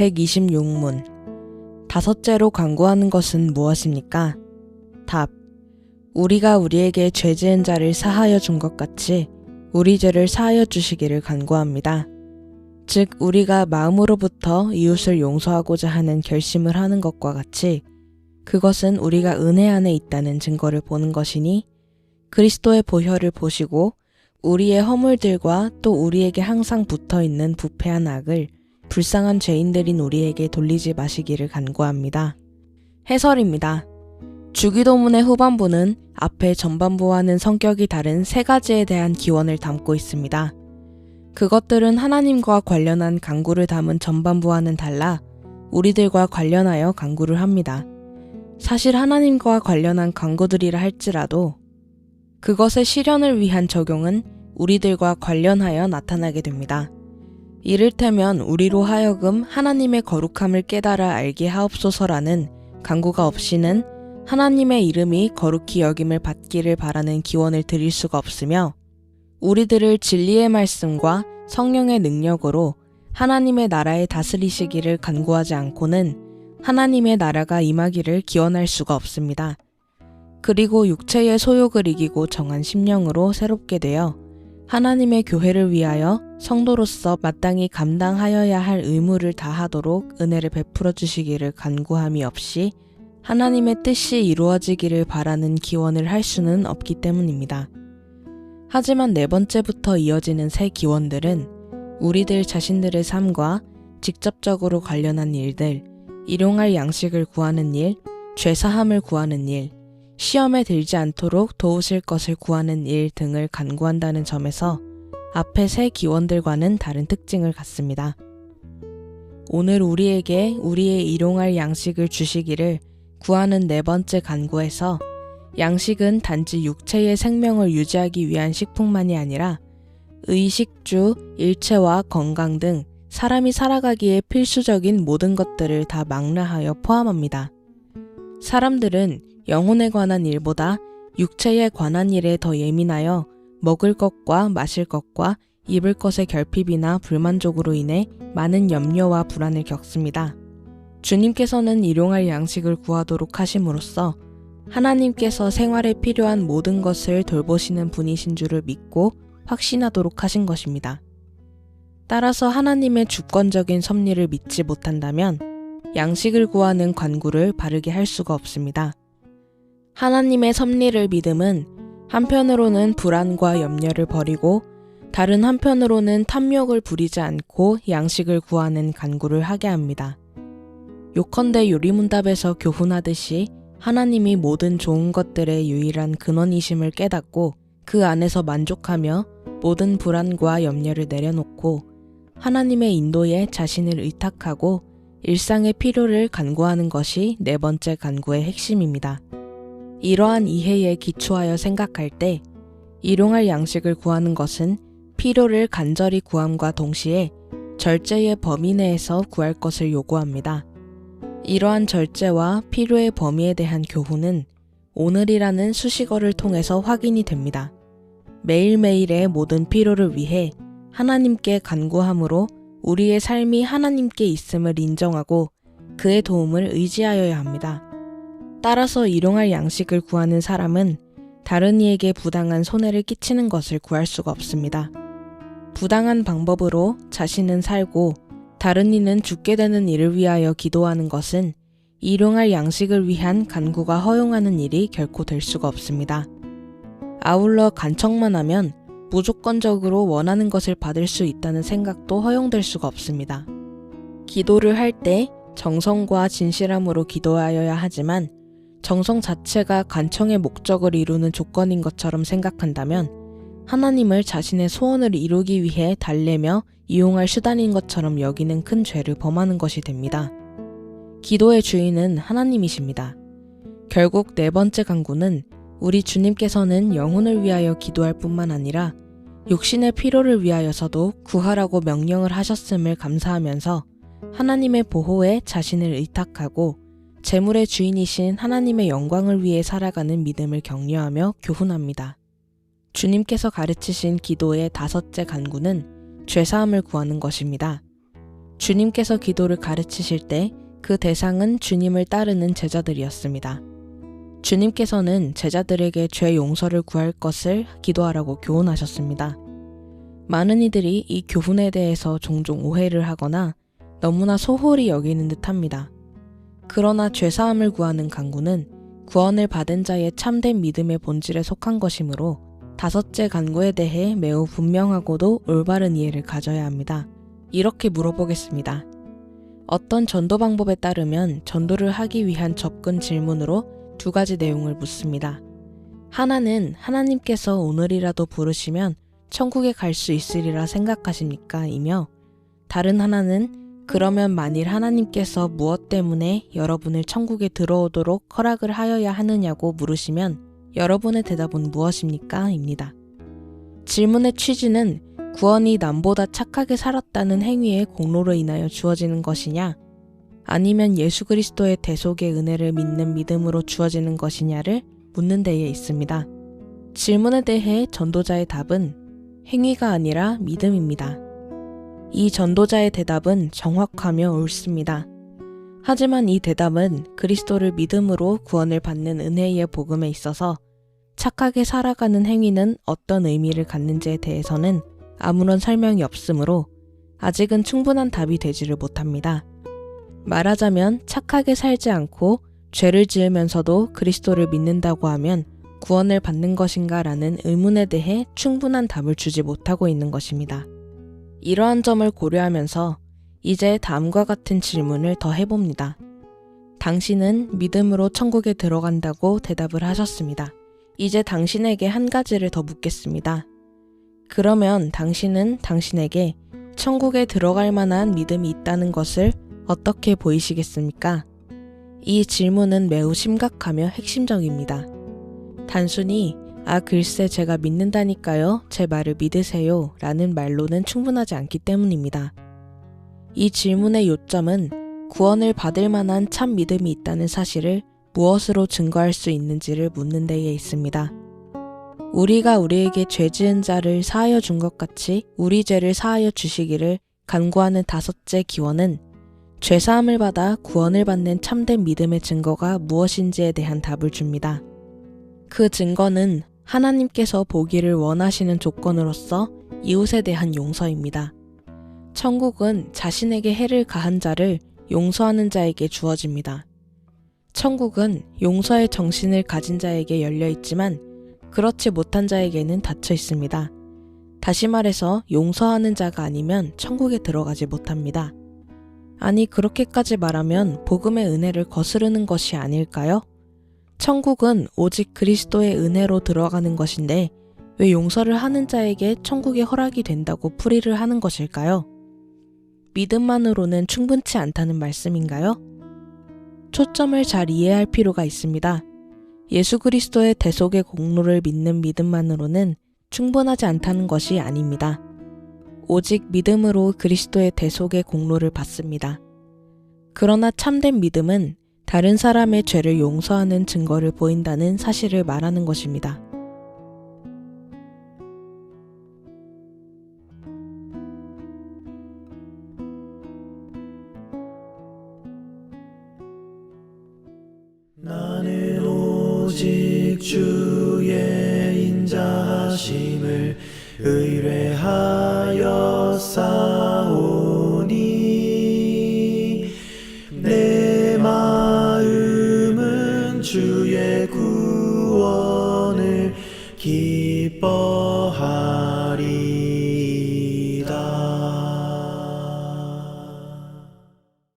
126문. 다섯째로 간구하는 것은 무엇입니까? 답. 우리가 우리에게 죄 지은 자를 사하여 준 것 같이 우리 죄를 사하여 주시기를 간구합니다. 즉 우리가 마음으로부터 이웃을 용서하고자 하는 결심을 하는 것과 같이 그것은 우리가 은혜 안에 있다는 증거를 보는 것이니 그리스도의 보혈을 보시고 우리의 허물들과 또 우리에게 항상 붙어있는 부패한 악을 불쌍한 죄인들인 우리에게 돌리지 마시기를 간구합니다. 해설입니다. 주기도문의 후반부는 앞의 전반부와는 성격이 다른 세 가지에 대한 기원을 담고 있습니다. 그것들은 하나님과 관련한 간구를 담은 전반부와는 달라 우리들과 관련하여 간구를 합니다. 사실 하나님과 관련한 간구들이라 할지라도 그것의 실현을 위한 적용은 우리들과 관련하여 나타나게 됩니다. 이를테면 우리로 하여금 하나님의 거룩함을 깨달아 알게 하옵소서라는 간구가 없이는 하나님의 이름이 거룩히 여김을 받기를 바라는 기원을 드릴 수가 없으며 우리들을 진리의 말씀과 성령의 능력으로 하나님의 나라에 다스리시기를 간구하지 않고는 하나님의 나라가 임하기를 기원할 수가 없습니다. 그리고 육체의 소욕을 이기고 정한 심령으로 새롭게 되어 하나님의 교회를 위하여 성도로서 마땅히 감당하여야 할 의무를 다하도록 은혜를 베풀어 주시기를 간구함이 없이 하나님의 뜻이 이루어지기를 바라는 기원을 할 수는 없기 때문입니다. 하지만 네 번째부터 이어지는 세 기원들은 우리들 자신들의 삶과 직접적으로 관련한 일들, 일용할 양식을 구하는 일, 죄사함을 구하는 일, 시험에 들지 않도록 도우실 것을 구하는 일 등을 간구한다는 점에서 앞의 세 기원들과는 다른 특징을 갖습니다. 오늘 우리에게 우리의 일용할 양식을 주시기를 구하는 네 번째 간구에서 양식은 단지 육체의 생명을 유지하기 위한 식품만이 아니라 의식주, 일체와 건강 등 사람이 살아가기에 필수적인 모든 것들을 다 망라하여 포함합니다. 사람들은 영혼에 관한 일보다 육체에 관한 일에 더 예민하여 먹을 것과 마실 것과 입을 것의 결핍이나 불만족으로 인해 많은 염려와 불안을 겪습니다. 주님께서는 일용할 양식을 구하도록 하심으로써 하나님께서 생활에 필요한 모든 것을 돌보시는 분이신 줄을 믿고 확신하도록 하신 것입니다. 따라서 하나님의 주권적인 섭리를 믿지 못한다면 양식을 구하는 간구를 바르게 할 수가 없습니다. 하나님의 섭리를 믿음은 한편으로는 불안과 염려를 버리고 다른 한편으로는 탐욕을 부리지 않고 양식을 구하는 간구를 하게 합니다. 요컨대 요리문답에서 교훈하듯이 하나님이 모든 좋은 것들의 유일한 근원이심을 깨닫고 그 안에서 만족하며 모든 불안과 염려를 내려놓고 하나님의 인도에 자신을 의탁하고 일상의 필요를 간구하는 것이 네 번째 간구의 핵심입니다. 이러한 이해에 기초하여 생각할 때 일용할 양식을 구하는 것은 필요를 간절히 구함과 동시에 절제의 범위 내에서 구할 것을 요구합니다. 이러한 절제와 필요의 범위에 대한 교훈은 오늘이라는 수식어를 통해서 확인이 됩니다. 매일매일의 모든 필요를 위해 하나님께 간구함으로 우리의 삶이 하나님께 있음을 인정하고 그의 도움을 의지하여야 합니다. 따라서 일용할 양식을 구하는 사람은 다른 이에게 부당한 손해를 끼치는 것을 구할 수가 없습니다. 부당한 방법으로 자신은 살고 다른 이는 죽게 되는 일을 위하여 기도하는 것은 일용할 양식을 위한 간구가 허용하는 일이 결코 될 수가 없습니다. 아울러 간청만 하면 무조건적으로 원하는 것을 받을 수 있다는 생각도 허용될 수가 없습니다. 기도를 할 때 정성과 진실함으로 기도하여야 하지만 정성 자체가 간청의 목적을 이루는 조건인 것처럼 생각한다면 하나님을 자신의 소원을 이루기 위해 달래며 이용할 수단인 것처럼 여기는 큰 죄를 범하는 것이 됩니다. 기도의 주인은 하나님이십니다. 결국 네 번째 간구는 우리 주님께서는 영혼을 위하여 기도할 뿐만 아니라 육신의 필요를 위하여서도 구하라고 명령을 하셨음을 감사하면서 하나님의 보호에 자신을 의탁하고 재물의 주인이신 하나님의 영광을 위해 살아가는 믿음을 격려하며 교훈합니다. 주님께서 가르치신 기도의 다섯째 간구는 죄사함을 구하는 것입니다. 주님께서 기도를 가르치실 때 그 대상은 주님을 따르는 제자들이었습니다. 주님께서는 제자들에게 죄 용서를 구할 것을 기도하라고 교훈하셨습니다. 많은 이들이 이 교훈에 대해서 종종 오해를 하거나 너무나 소홀히 여기는 듯합니다. 그러나 죄사함을 구하는 간구는 구원을 받은 자의 참된 믿음의 본질에 속한 것이므로 다섯째 간구에 대해 매우 분명하고도 올바른 이해를 가져야 합니다. 이렇게 물어보겠습니다. 어떤 전도 방법에 따르면 전도를 하기 위한 접근 질문으로 두 가지 내용을 묻습니다. 하나는 하나님께서 오늘이라도 부르시면 천국에 갈 수 있으리라 생각하십니까? 이며 다른 하나는 그러면 만일 하나님께서 무엇 때문에 여러분을 천국에 들어오도록 허락을 하여야 하느냐고 물으시면 여러분의 대답은 무엇입니까? 입니다. 질문의 취지는 구원이 남보다 착하게 살았다는 행위의 공로로 인하여 주어지는 것이냐, 아니면 예수 그리스도의 대속의 은혜를 믿는 믿음으로 주어지는 것이냐를 묻는 데에 있습니다. 질문에 대해 전도자의 답은 행위가 아니라 믿음입니다. 이 전도자의 대답은 정확하며 옳습니다. 하지만 이 대답은 그리스도를 믿음으로 구원을 받는 은혜의 복음에 있어서 착하게 살아가는 행위는 어떤 의미를 갖는지에 대해서는 아무런 설명이 없으므로 아직은 충분한 답이 되지를 못합니다. 말하자면 착하게 살지 않고 죄를 지으면서도 그리스도를 믿는다고 하면 구원을 받는 것인가 라는 의문에 대해 충분한 답을 주지 못하고 있는 것입니다. 이러한 점을 고려하면서 이제 다음과 같은 질문을 더 해봅니다. 당신은 믿음으로 천국에 들어간다고 대답을 하셨습니다. 이제 당신에게 한 가지를 더 묻겠습니다. 그러면 당신은 당신에게 천국에 들어갈 만한 믿음이 있다는 것을 어떻게 보이시겠습니까? 이 질문은 매우 심각하며 핵심적입니다. 단순히 글쎄 제가 믿는다니까요, 제 말을 믿으세요 라는 말로는 충분하지 않기 때문입니다. 이 질문의 요점은 구원을 받을 만한 참 믿음이 있다는 사실을 무엇으로 증거할 수 있는지를 묻는 데에 있습니다. 우리가 우리에게 죄 지은 자를 사하여 준 것 같이 우리 죄를 사하여 주시기를 간구하는 다섯째 기원은 죄사함을 받아 구원을 받는 참된 믿음의 증거가 무엇인지에 대한 답을 줍니다. 그 증거는 하나님께서 보기를 원하시는 조건으로서 이웃에 대한 용서입니다. 천국은 자신에게 해를 가한 자를 용서하는 자에게 주어집니다. 천국은 용서의 정신을 가진 자에게 열려 있지만 그렇지 못한 자에게는 닫혀 있습니다. 다시 말해서 용서하는 자가 아니면 천국에 들어가지 못합니다. 아니, 그렇게까지 말하면 복음의 은혜를 거스르는 것이 아닐까요? 천국은 오직 그리스도의 은혜로 들어가는 것인데 왜 용서를 하는 자에게 천국의 허락이 된다고 풀이를 하는 것일까요? 믿음만으로는 충분치 않다는 말씀인가요? 초점을 잘 이해할 필요가 있습니다. 예수 그리스도의 대속의 공로를 믿는 믿음만으로는 충분하지 않다는 것이 아닙니다. 오직 믿음으로 그리스도의 대속의 공로를 받습니다. 그러나 참된 믿음은 다른 사람의 죄를 용서하는 증거를 보인다는 사실을 말하는 것입니다. 나는 오직 주의 인자하심을 의뢰하여 싸우니 내 마음은 주의 구원을 기뻐하리.